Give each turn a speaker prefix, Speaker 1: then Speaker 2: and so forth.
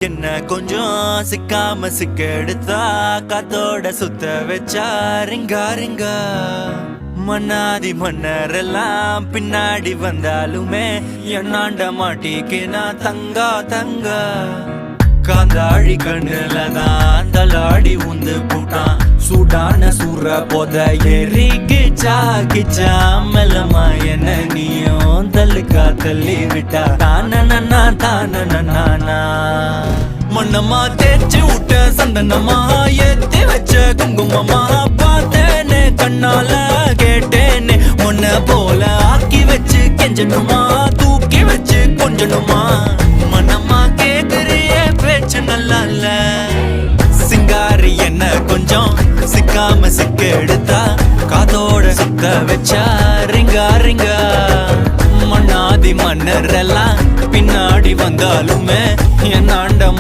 Speaker 1: என்ன கொஞ்சம் சிக்காம சிக்க எடுத்தா காத்தோட சுத்த வச்சா ரிங்கா ரிங்கா மன்னாதி மன்னரெல்லாம் பின்னாடி வந்தாலுமே என்னாண்ட மாட்டிக்கு நான் தங்கா தங்கா காந்தாழி கண்ணுலதான் தலாடி உந்து போட்டான் சூடான சூற போத ஏறி கிச்சா கிச்சா மெல்லமா என்ன நீயும் தள்ளுக்கா தள்ளி விட்டா தானனா தானனா மண்ணம்மா தேய்ச்சி விட்ட சந்தனமா ஏத்தி வச்ச குங்குமமா பார்த்தேனே கண்ணால கேட்டேனே உன்ன போல ஆக்கி வச்சு கெஞ்சணுமா தூக்கி வச்சு கொஞ்சணுமா மனமா கேக்குறிய பேச்சு நல்லா இல்ல சிங்காரி என்ன கொஞ்சம் சிக்காம சிக்க எடுத்தா காதோட சுத்த வச்சா ரிங்கா ரிங்கா மண்ணாதி மன்னர் எல்லாம் பின்னாடி வந்தாலுமே என் ஆண்டம்